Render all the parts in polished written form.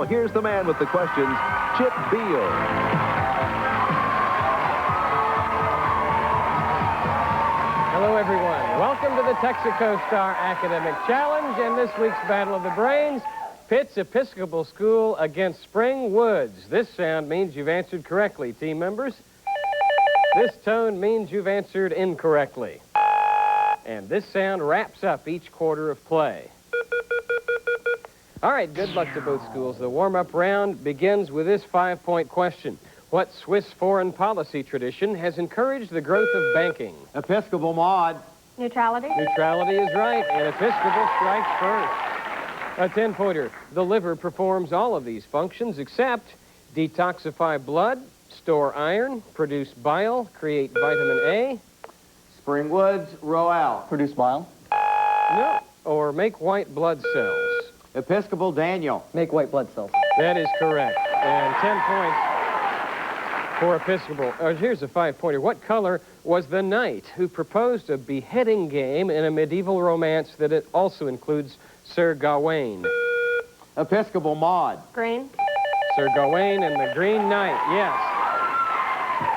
here's the man with the questions, Chip Beal. Hello, everyone. Welcome to the Texaco Star Academic Challenge, and this week's Battle of the Brains pits Episcopal School against Spring Woods. This sound means you've answered correctly, team members. This tone means you've answered incorrectly. And this sound wraps up each quarter of play. All right, good luck to both schools. The warm-up round begins with this 5-point question. What Swiss foreign policy tradition has encouraged the growth of banking? Episcopal mod. Neutrality. Neutrality is right, and Episcopal strikes first. A 10-pointer. The liver performs all of these functions except detoxify blood, store iron, produce bile, create vitamin A. Spring Woods, Royale. Produce bile. No. Or make white blood cells. Episcopal Daniel. Make white blood cells. That is correct. And 10 points for Episcopal. Here's a 5-pointer. What color was the knight who proposed a beheading game in a medieval romance that it also includes Sir Gawain? Episcopal mod. Green. Sir Gawain and the Green Knight, yes.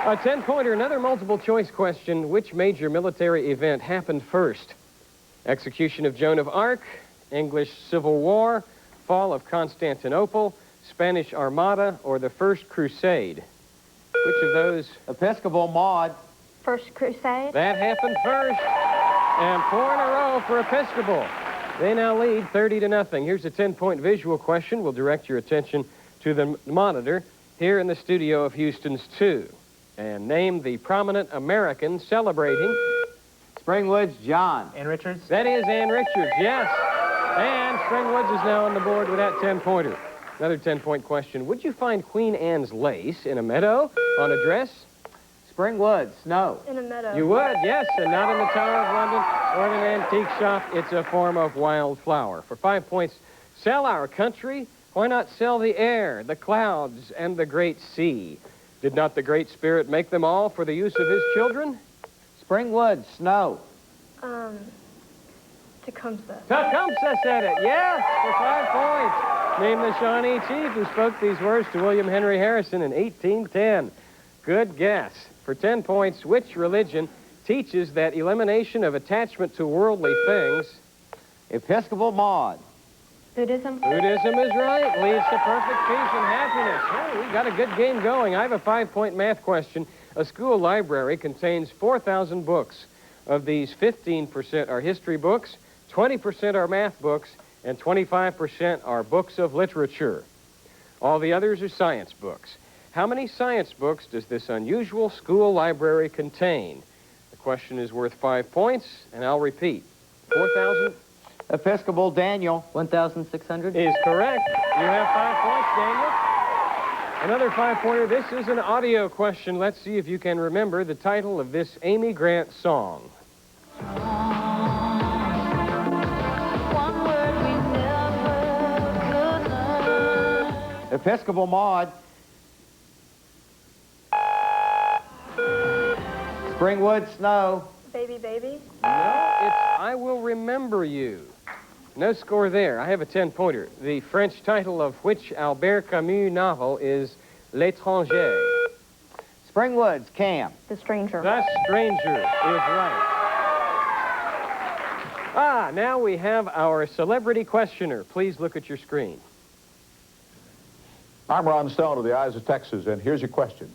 A 10-pointer, another multiple-choice question. Which major military event happened first? Execution of Joan of Arc, English Civil War, fall of Constantinople, Spanish Armada, or the First Crusade? Which of those? Episcopal mod. First Crusade. That happened first. And 4 in a row for Episcopal. They now lead 30-0. Here's a 10-point visual question. We'll direct your attention to the monitor here in the studio of Houston's 2. And name the prominent American celebrating. Spring Woods, John. Ann Richards. That is Ann Richards, yes. And Spring Woods is now on the board with that 10-pointer. Another 10-point question. Would you find Queen Anne's lace in a meadow, on a dress? Spring Woods, snow. In a meadow. You would, yes, and not in the Tower of London or in an antique shop. It's a form of wildflower. For 5 points, sell our country. Why not sell the air, the clouds, and the great sea? Did not the Great Spirit make them all for the use of his children? Spring Woods, snow. Tecumseh. Tecumseh said it, yes, for 5 points. Name the Shawnee chief who spoke these words to William Henry Harrison in 1810. Good guess. For 10 points, which religion teaches that elimination of attachment to worldly things? Episcopal mod. Buddhism. Buddhism is right. Leads to perfect peace and happiness. Oh, we got a good game going. I have a 5-point math question. A school library contains 4,000 books. Of these, 15% are history books, 20% are math books, and 25% are books of literature. All the others are science books. How many science books does this unusual school library contain? The question is worth 5 points, and I'll repeat. 4,000 Episcopal Daniel. 1,600. is correct. You have 5 points, Daniel. Another 5-pointer. This is an audio question. Let's see if you can remember the title of this Amy Grant song. Episcopal mod. Spring Woods, snow. Baby, baby. No, it's I Will Remember You. No score there. I have a 10-pointer. The French title of which Albert Camus novel is L'Étranger? Spring Woods, Cam. The Stranger. The Stranger is right. Now we have our celebrity questioner. Please look at your screen. I'm Ron Stone of the Eyes of Texas, and here's your question.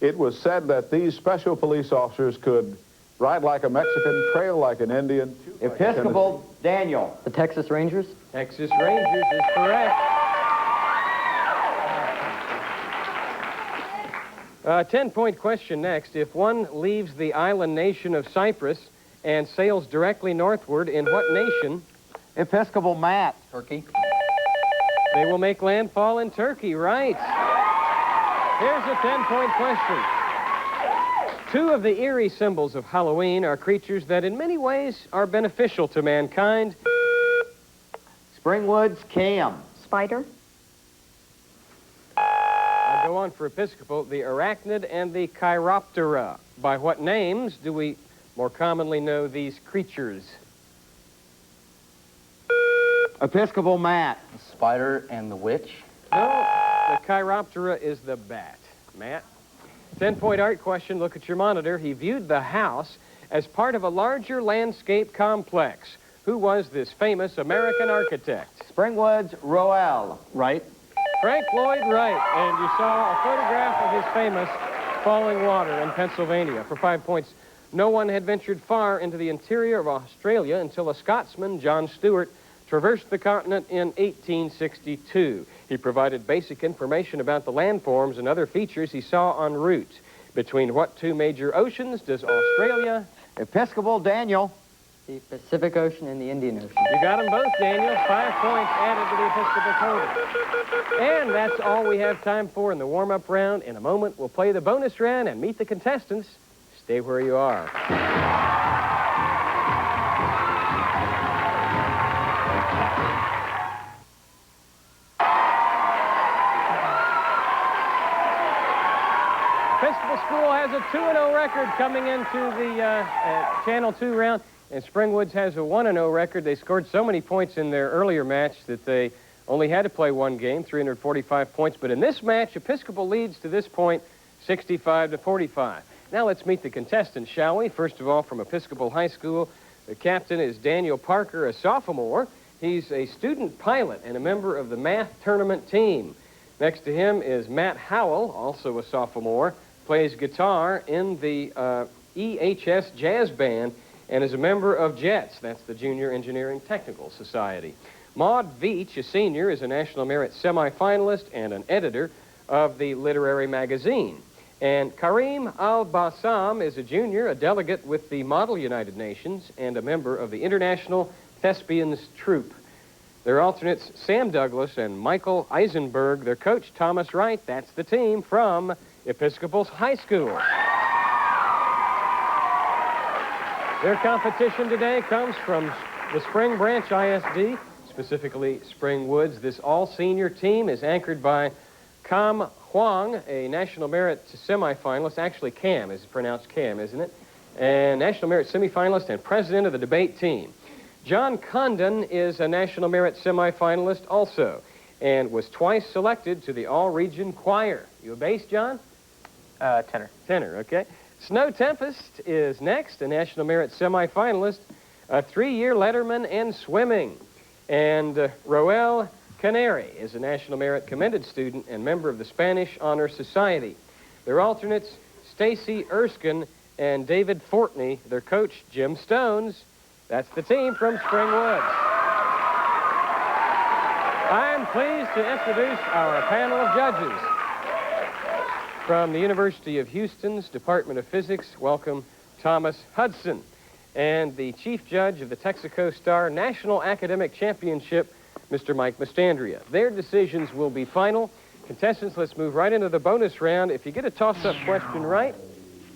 It was said that these special police officers could ride like a Mexican, trail like an Indian. Episcopal Daniel. The Texas Rangers. Texas Rangers is correct. 10-point question next. If one leaves the island nation of Cyprus and sails directly northward, in what nation? Episcopal Matt. Turkey. They will make landfall in Turkey, right? Here's a 10-point question. 2 of the eerie symbols of Halloween are creatures that in many ways are beneficial to mankind. Spring Woods, Cam. Spider. I'll go on for Episcopal, the arachnid and the chiroptera. By what names do we more commonly know these creatures? Episcopal Matt. The spider and the witch. No, the Chiroptera is the bat. Matt? 10-point art question. Look at your monitor. He viewed the house as part of a larger landscape complex. Who was this famous American architect? Spring Woods, Roel. Right. Frank Lloyd Wright. And you saw a photograph of his famous falling water in Pennsylvania. For 5 points, no one had ventured far into the interior of Australia until a Scotsman, John Stewart, traversed the continent in 1862. He provided basic information about the landforms and other features he saw en route. Between what two major oceans does Australia... Episcopal, Daniel. The Pacific Ocean and the Indian Ocean. You got them both, Daniel. 5 points added to the Episcopal total. And that's all we have time for in the warm-up round. In a moment, we'll play the bonus round and meet the contestants. Stay where you are. Episcopal School has a 2-0 record coming into the Channel 2 round, and Spring Woods has a 1-0 record. They scored so many points in their earlier match that they only had to play one game, 345 points. But in this match, Episcopal leads to this point, 65-45. Now let's meet the contestants, shall we? First of all, from Episcopal High School, the captain is Daniel Parker, a sophomore. He's a student pilot and a member of the math tournament team. Next to him is Matt Howell, also a sophomore, plays guitar in the EHS Jazz Band and is a member of JETS, that's the Junior Engineering Technical Society. Maud Veach, a senior, is a National Merit semifinalist and an editor of the literary magazine. And Kareem Al-Bassam is a junior, a delegate with the Model United Nations, and a member of the International Thespians Troupe. Their alternates, Sam Douglas and Michael Eisenberg. Their coach, Thomas Wright. That's the team from Episcopal High School. Their competition today comes from the Spring Branch ISD, specifically Spring Woods. This all-senior team is anchored by Cam Huang, a National Merit semifinalist. Actually, Cam is pronounced Cam, isn't it? And National Merit semifinalist and president of the debate team. John Condon is a National Merit semifinalist also and was twice selected to the all-region choir. You a bass, John? Tenor. Tenor, okay. Snow Tempest is next, a National Merit semifinalist, a 3-year letterman in swimming. And Roel Canary is a National Merit commended student and member of the Spanish Honor Society. Their alternates, Stacy Erskine and David Fortney. Their coach, Jim Stones. That's the team from Spring Woods. I'm pleased to introduce our panel of judges. From the University of Houston's Department of Physics, welcome Thomas Hudson. And the chief judge of the Texaco Star National Academic Championship, Mr. Mike Mastandria. Their decisions will be final. Contestants, let's move right into the bonus round. If you get a toss-up question right,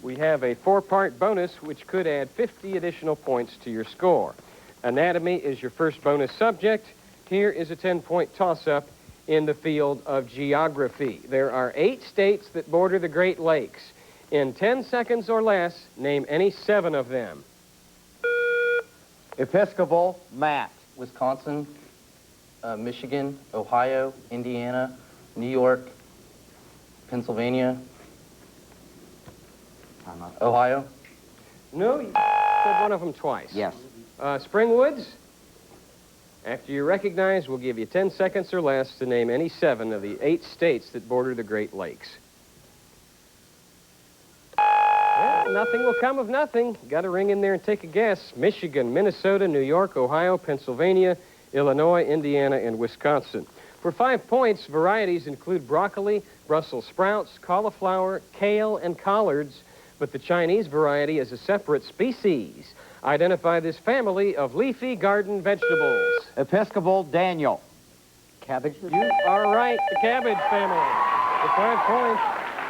we have a 4-part bonus which could add 50 additional points to your score. Anatomy is your first bonus subject. Here is a 10-point toss-up in the field of geography. There are 8 states that border the Great Lakes. In 10 seconds or less, name any 7 of them. Episcopal, Matt. Wisconsin, Michigan, Ohio, Indiana, New York, Pennsylvania, Ohio. No, you said one of them twice. Yes. Spring Woods? After you recognize, we'll give you 10 seconds or less to name any 7 of the 8 states that border the Great Lakes. Well, nothing will come of nothing. Got to ring in there and take a guess. Michigan, Minnesota, New York, Ohio, Pennsylvania, Illinois, Indiana, and Wisconsin. For 5 points, varieties include broccoli, Brussels sprouts, cauliflower, kale, and collards, but the Chinese variety is a separate species. Identify this family of leafy garden vegetables. Episcopal, Daniel. Cabbages. You are right, the cabbage family. For 5 points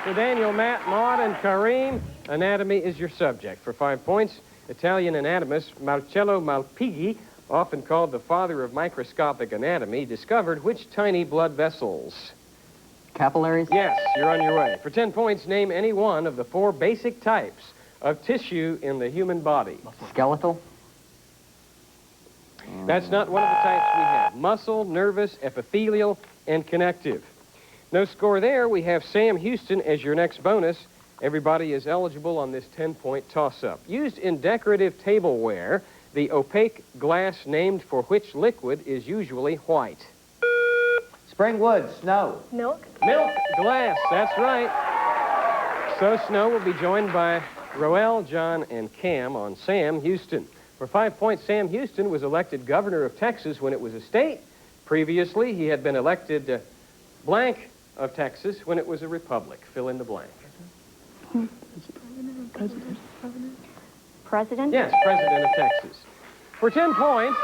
for Daniel, Matt, Maud, and Kareem, anatomy is your subject. For 5 points, Italian anatomist Marcello Malpighi, often called the father of microscopic anatomy, discovered which tiny blood vessels? Capillaries. Yes, you're on your way. For 10 points, name any one of the 4 basic types of tissue in the human body. Skeletal. That's not one of the types we have. Muscle, nervous, epithelial, and connective. No score there. We have Sam Houston as your next bonus. Everybody is eligible on this 10-point toss-up. Used in decorative tableware, the opaque glass named for which liquid is usually white? Spring Woods, snow. Milk. Milk glass, that's right. So Snow will be joined by Roel, John, and Cam on Sam Houston. For 5 points, Sam Houston was elected governor of Texas when it was a state. Previously, he had been elected blank of Texas when it was a republic. Fill in the blank. President? Yes, president of Texas. For 10 points,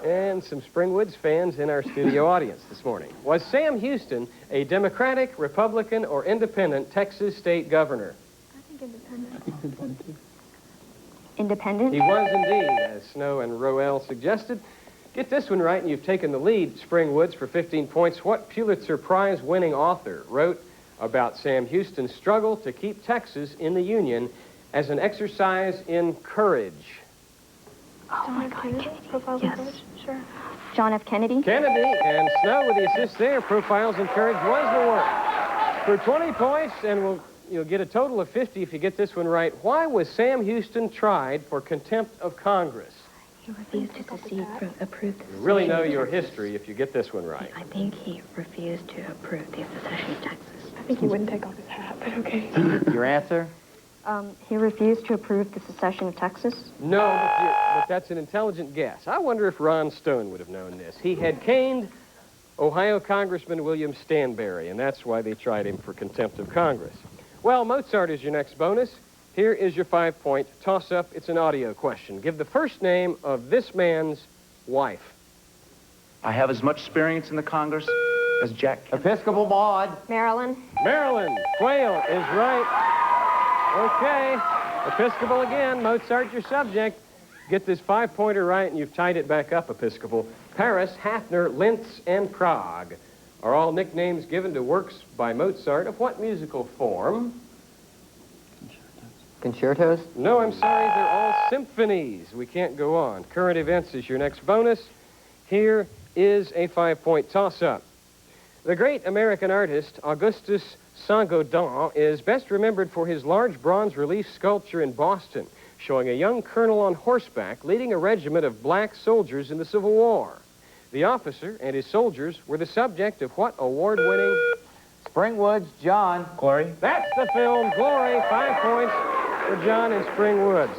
and some Spring Woods fans in our studio audience this morning. Was Sam Houston a Democratic, Republican, or independent Texas state governor? I think independent. Independent? He was indeed, as Snow and Roel suggested. Get this one right, and you've taken the lead, Spring Woods, for 15 points. What Pulitzer Prize-winning author wrote about Sam Houston's struggle to keep Texas in the Union as an exercise in courage? Oh my God, yes. Sure. John F. Kennedy? Kennedy, and Snow with the assist there. Profiles in Courage was the work. For 20 points, and you'll get a total of 50 if you get this one right. Why was Sam Houston tried for contempt of Congress? He refused to secede from approve the You really know your history if you get this one right. I think he refused to approve the secession of Texas. I think he wouldn't take off his hat, but okay. Your answer? He refused to approve the secession of Texas? No, but that's an intelligent guess. I wonder if Ron Stone would have known this. He had caned Ohio Congressman William Stanberry, and that's why they tried him for contempt of Congress. Well, Mozart is your next bonus. Here is your 5-point toss-up. It's an audio question. Give the first name of this man's wife. I have as much experience in the Congress as Jack Kennedy. Episcopal Maud. Maryland? Maryland. Quayle is right. Okay. Episcopal again. Mozart, your subject. Get this 5-pointer right, and you've tied it back up, Episcopal. Paris, Hafner, Linz, and Prague are all nicknames given to works by Mozart of what musical form? Concertos? No, I'm sorry, they're all symphonies. We can't go on. Current events is your next bonus. Here is a 5-point toss-up. The great American artist, Augustus Saint-Gaudens, is best remembered for his large bronze relief sculpture in Boston, showing a young colonel on horseback leading a regiment of black soldiers in the Civil War. The officer and his soldiers were the subject of what award-winning... Spring Woods, John. Glory? That's the film, Glory. 5 points for John in Spring Woods.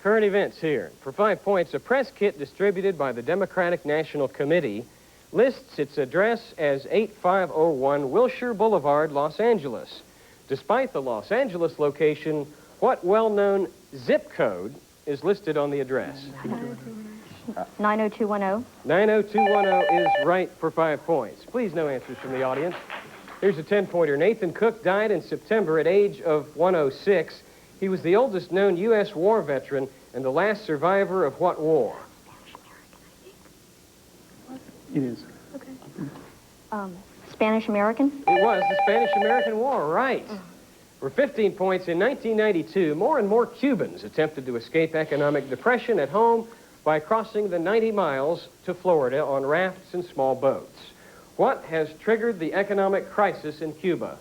Current events here. For 5 points, a press kit distributed by the Democratic National Committee lists its address as 8501 Wilshire Boulevard, Los Angeles. Despite the Los Angeles location, what well-known zip code is listed on the address? 90210. 90210 is right for 5 points. Please, no answers from the audience. Here's a 10-pointer. Nathan Cook died in September at age of 106. He was the oldest known U.S. war veteran and the last survivor of what war? It is. Spanish-American? It was the Spanish-American War, right. For 15 points, in 1992, more and more Cubans attempted to escape economic depression at home by crossing the 90 miles to Florida on rafts and small boats. What has triggered the economic crisis in Cuba?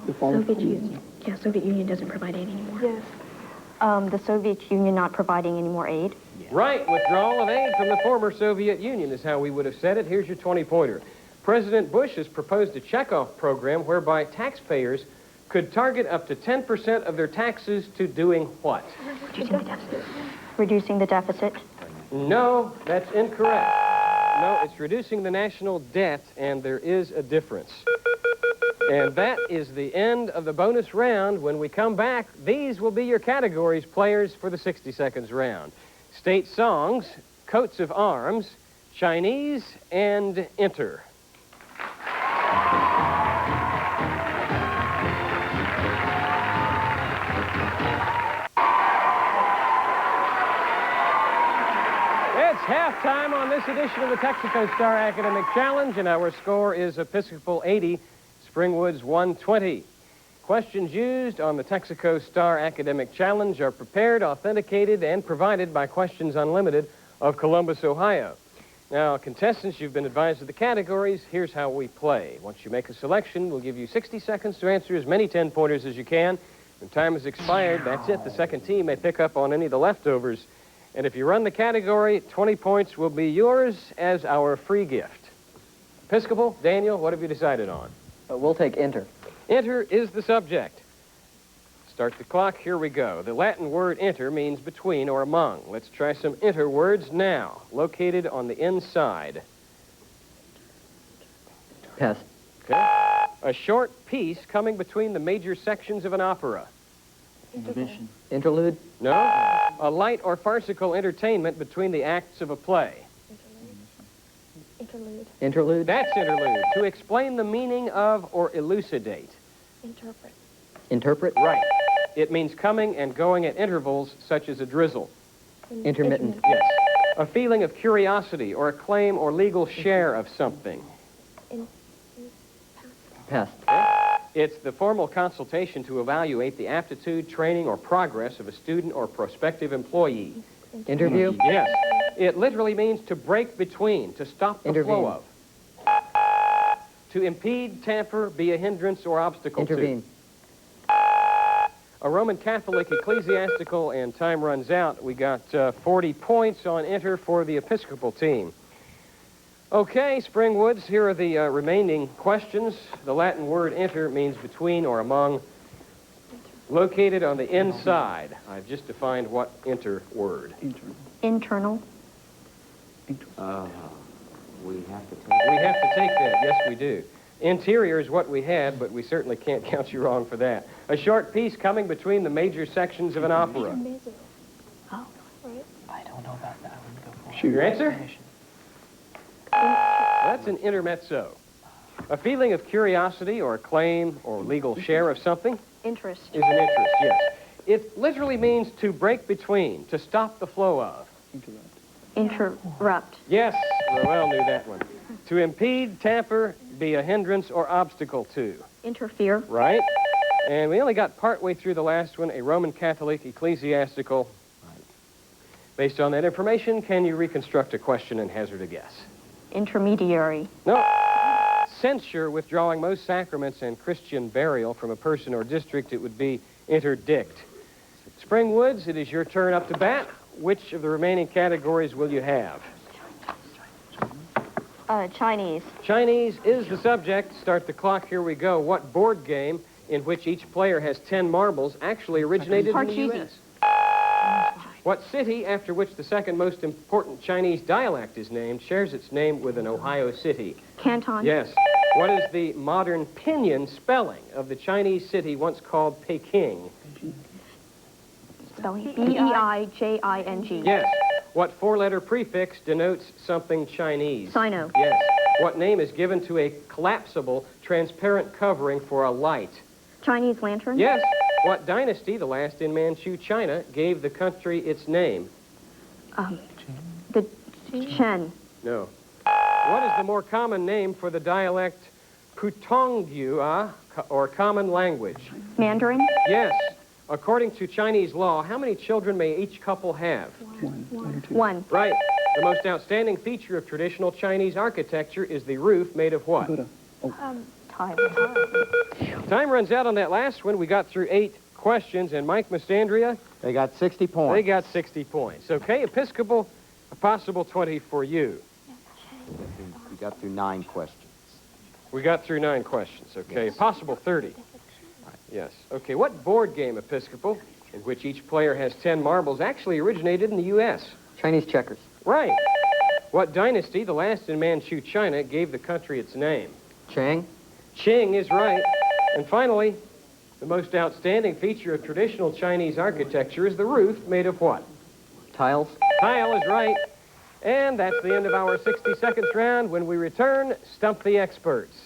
The Soviet Union. Yeah, Soviet Union doesn't provide aid anymore. Yes. The Soviet Union not providing any more aid? Right, withdrawal of aid from the former Soviet Union is how we would have said it. Here's your 20-pointer. President Bush has proposed a checkoff program whereby taxpayers could target up to 10% of their taxes to doing what? Reducing the deficit. Reducing the deficit? No, that's incorrect. No, it's reducing the national debt, and there is a difference. And that is the end of the bonus round. When we come back, these will be your categories, players, for the 60 seconds round. State songs, coats of arms, Chinese, and enter. It's halftime on this edition of the Texaco Star Academic Challenge, and our score is Episcopal 80, Spring Woods 120. Questions used on the Texaco Star Academic Challenge are prepared, authenticated, and provided by Questions Unlimited of Columbus, Ohio. Now, contestants, you've been advised of the categories. Here's how we play. Once you make a selection, we'll give you 60 seconds to answer as many 10-pointers as you can. When time has expired, that's it. The second team may pick up on any of the leftovers. And if you run the category, 20 points will be yours as our free gift. Episcopal, Daniel, what have you decided on? We'll take enter. Enter is the subject. Start the clock. Here we go. The Latin word enter means between or among. Let's try some enter words now. Located on the inside. Pass. Okay. A short piece coming between the major sections of an opera. Intermission. Interlude. No. A light or farcical entertainment between the acts of a play. Interlude. Interlude. That's interlude. To explain the meaning of or elucidate. Interpret. Interpret. Right. It means coming and going at intervals, such as a drizzle. Intermittent. Yes. A feeling of curiosity or a claim or legal share of something. Pass. It's the formal consultation to evaluate the aptitude, training, or progress of a student or prospective employee. Interview. Yes. It literally means to break between, to stop the Intervene. flow of. To impede, tamper, be a hindrance or obstacle Intervene. to. A Roman Catholic ecclesiastical, and time runs out. We got 40 points on enter for the Episcopal team. Okay, Spring Woods, here are the remaining questions. The Latin word enter means between or among. Located on the inside. I've just defined what enter word. Internal. We have to take We have to take that. Yes, we do. Interior is what we had, but we certainly can't count you wrong for that. A short piece coming between the major sections of an opera. Oh. Right. I don't know about that. I wouldn't go for Your answer? That's an intermezzo. A feeling of curiosity or a claim or legal share of something Interest. is an interest, yes. It literally means to break between, to stop the flow of. Interrupt. Yes, Roel knew that one. To impede, tamper, be a hindrance or obstacle to. Interfere. Right? And we only got partway through the last one, a Roman Catholic ecclesiastical. Based on that information, can you reconstruct a question and hazard a guess? Intermediary. No. Censure withdrawing most sacraments and Christian burial from a person or district, it would be interdict. Spring Woods, it is your turn up to bat. Which of the remaining categories will you have? Chinese. Chinese is the subject. Start the clock. Here we go. What board game in which each player has 10 marbles actually originated in the U.S.? What city, after which the second most important Chinese dialect is named, shares its name with an Ohio city? Canton. Yes. What is the modern pinyin spelling of the Chinese city once called Peking? Spelling. B-E-I-J-I-N-G. Yes. What four-letter prefix denotes something Chinese? Sino. Yes. What name is given to a collapsible, transparent covering for a light? Chinese lantern. Yes. What dynasty, the last in Manchu, China, gave the country its name? The Chen. No. What is the more common name for the dialect Putongyua, or common language? Mandarin. Yes. According to Chinese law, how many children may each couple have? One. Right. The most outstanding feature of traditional Chinese architecture is the roof made of what? Time. Time runs out on that last one. We got through 8 questions, and Mike Mastandria, They got 60 points. they got 60 points. Okay, Episcopal, a possible 20 for you. We got through 9 questions. We got through 9 questions, okay? A possible 30. Yes. Okay, what board game, Episcopal, in which each player has 10 marbles, actually originated in the U.S.? Chinese checkers. Right. What dynasty, the last in Manchu, China, gave the country its name? Chang. Qing is right. And finally, the most outstanding feature of traditional Chinese architecture is the roof made of what? Tiles. Tile is right. And that's the end of our 60 seconds round. When we return, Stump the Experts.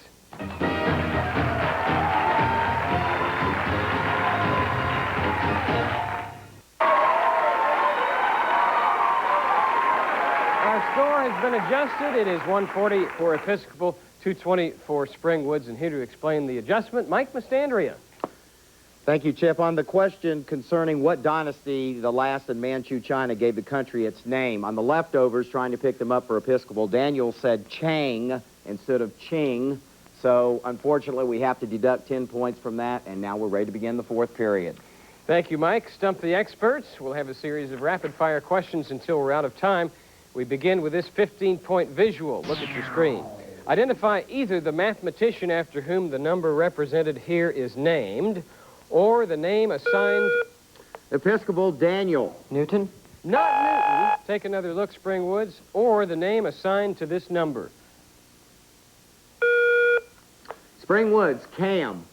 Our score has been adjusted. It is 140 for Episcopal, 220 for Spring Woods. And here to explain the adjustment, Mike Mastandria. Thank you, Chip. On the question concerning what dynasty the last in Manchu China gave the country its name, on the leftovers trying to pick them up for Episcopal, Daniel said Chang instead of Qing. So, unfortunately, we have to deduct 10 points from that, and now we're ready to begin the fourth period. Thank you, Mike. Stump the experts. We'll have a series of rapid-fire questions until we're out of time. We begin with this 15-point visual. Look at your screen. Identify either the mathematician after whom the number represented here is named, or the name assigned... Episcopal, Daniel. Newton? Not Newton. Take another look, Spring Woods. Or the name assigned to this number. Spring Woods, Cam.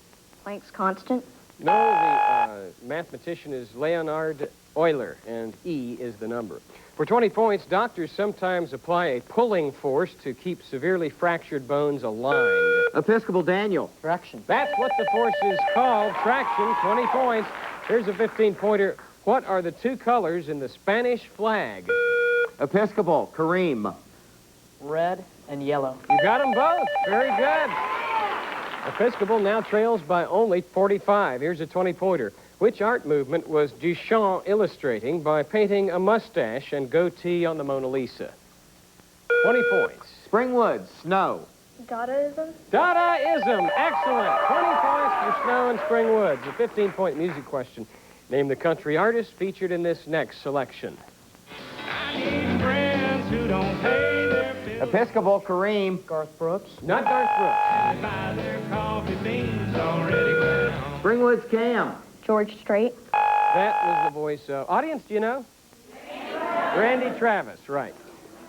Planck's constant. No, the mathematician is Leonhard Euler, and E is the number. For 20 points, doctors sometimes apply a pulling force to keep severely fractured bones aligned. Episcopal, Daniel. Traction. That's what the force is called, traction. 20 points. Here's a 15-pointer. What are the two colors in the Spanish flag? Episcopal, Kareem. Red and yellow. You got them both. Very good. Episcopal now trails by only 45. Here's a 20-pointer. Which art movement was Duchamp illustrating by painting a mustache and goatee on the Mona Lisa? 20 points. Spring Woods, Snow. Dadaism? Dadaism. Excellent. 20 points for Snow and Spring Woods. A 15-point music question. Name the country artist featured in this next selection. Episcopal, Kareem. Garth Brooks. Not Garth Brooks. Spring Woods, Cam. George Strait. That was the voice of... Audience, do you know? Randy Travis, right.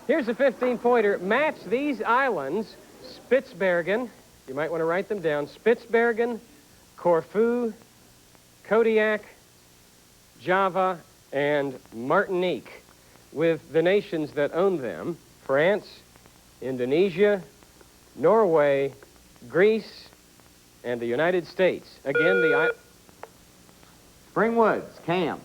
Here's a 15-pointer. Match these islands. Spitsbergen. You might want to write them down. Spitsbergen, Corfu, Kodiak, Java, and Martinique, with the nations that own them: France, Indonesia, Norway, Greece, and the United States. Again, the... Spring Woods, Cam.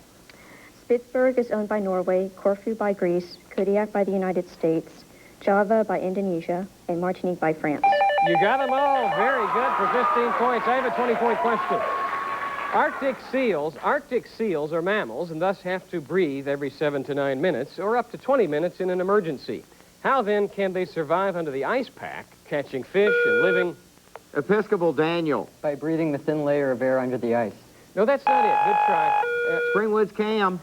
Spitsberg is owned by Norway, Corfu by Greece, Kodiak by the United States, Java by Indonesia, and Martinique by France. You got them all. Very good for 15 points. I have a 20-point question. Arctic seals are mammals and thus have to breathe every 7 to 9 minutes or up to 20 minutes in an emergency. How then can they survive under the ice pack, catching fish and living... Episcopal, Daniel. By breathing the thin layer of air under the ice. No, that's not it. Good try. Spring Woods, Cam.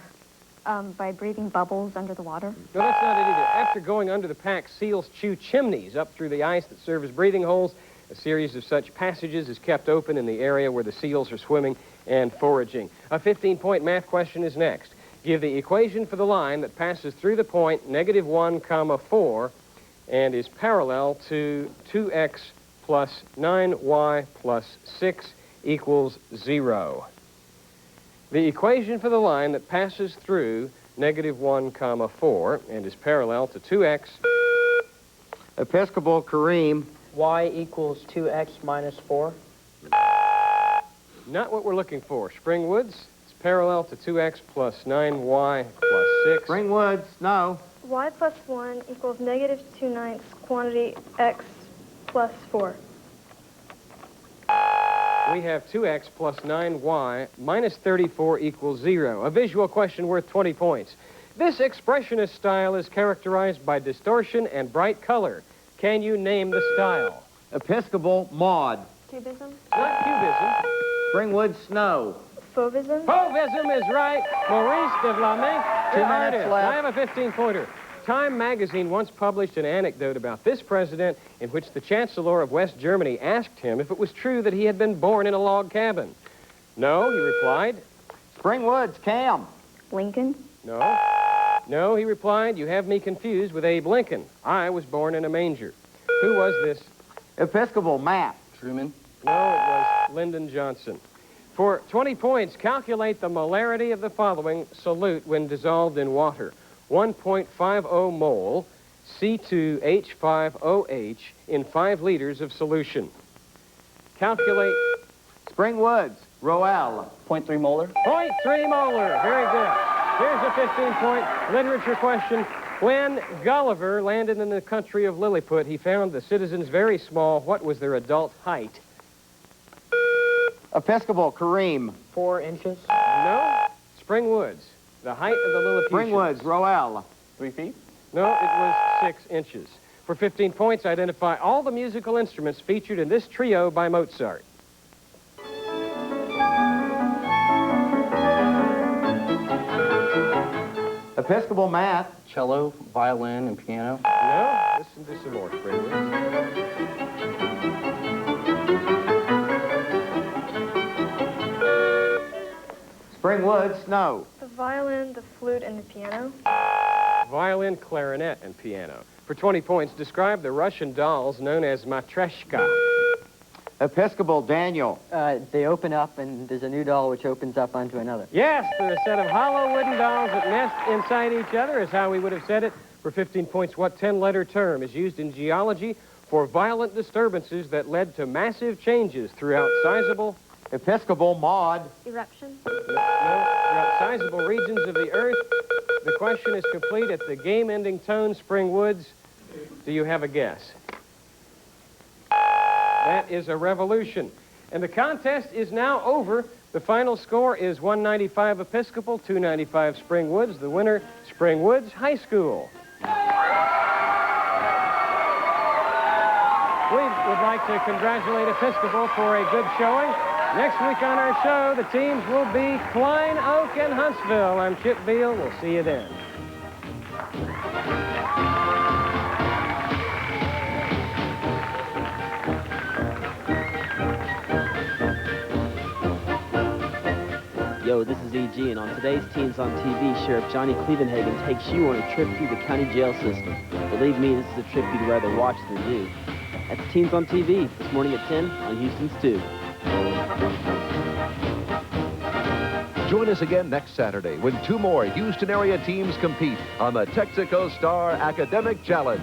By breathing bubbles under the water. No, that's not it either. After going under the pack, seals chew chimneys up through the ice that serve as breathing holes. A series of such passages is kept open in the area where the seals are swimming and foraging. A 15-point math question is next. Give the equation for the line that passes through the point -1, 4 and is parallel to 2x plus 9y plus 6 equals 0. The equation for the line that passes through -1, 4 and is parallel to 2x. Episcopal, Kareem. Y equals 2x minus 4. Not what we're looking for. Spring Woods, it's parallel to 2x plus 9y plus 6. Spring Woods, no. Y plus 1 equals -2/9 quantity x plus 4. We have 2x plus 9y minus 34 equals 0. A visual question worth 20 points. This expressionist style is characterized by distortion and bright color. Can you name the style? Episcopal, Maud. Cubism? Not cubism. Spring Woods, Snow. Fauvism? Fauvism is right. Maurice de Vlaminck, 2 the minutes artist. left. I have a 15-pointer. Time magazine once published an anecdote about this president in which the Chancellor of West Germany asked him if it was true that he had been born in a log cabin. No, he replied. Spring Woods, Cam. Lincoln. No. No, he replied, you have me confused with Abe Lincoln. I was born in a manger. Who was this? Episcopal, Matt. Truman. No, it was Lyndon Johnson. For 20 points, calculate the molarity of the following solute when dissolved in water. 1.50 mole C2H5OH in 5 liters of solution. Calculate. Spring Woods, Roel. 0.3 molar. 0.3 molar. Very good. Here's a 15-point literature question. When Gulliver landed in the country of Lilliput, he found the citizens very small. What was their adult height? Episcopal, Kareem. 4 inches. No. Spring Woods. The height of the Lilliputians. Spring Woods, Roel. 3 feet? No, it was 6 inches. For 15 points, identify all the musical instruments featured in this trio by Mozart. Episcopal, math. Cello, violin, and piano. No. Listen to some more, Spring Woods. Spring Woods, snow. The violin, the flute, and the piano. Violin, clarinet, and piano. For 20 points, describe the Russian dolls known as matryoshka. Episcopal, Daniel. They open up, and there's a new doll which opens up onto another. Yes, they're a set of hollow wooden dolls that nest inside each other, is how we would have said it. For 15 points, what 10-letter term is used in geology for violent disturbances that led to massive changes throughout sizable... Episcopal, Maud. Eruption. No, throughout sizable regions of the earth. The question is complete at the game-ending tone, Spring Woods. Do you have a guess? That is a revolution. And the contest is now over. The final score is 195 Episcopal, 295 Spring Woods. The winner, Spring Woods High School. We would like to congratulate Episcopal for a good showing. Next week on our show, the teams will be Klein Oak and Huntsville. I'm Chip Beal. We'll see you then. Yo, this is E.G., and on today's Teens on TV, Sheriff Johnny Clevenhagen takes you on a trip through the county jail system. Believe me, this is a trip you'd rather watch than do. That's Teens on TV, this morning at 10 on Houston's 2. Join us again next Saturday when 2 more Houston-area teams compete on the Texaco Star Academic Challenge.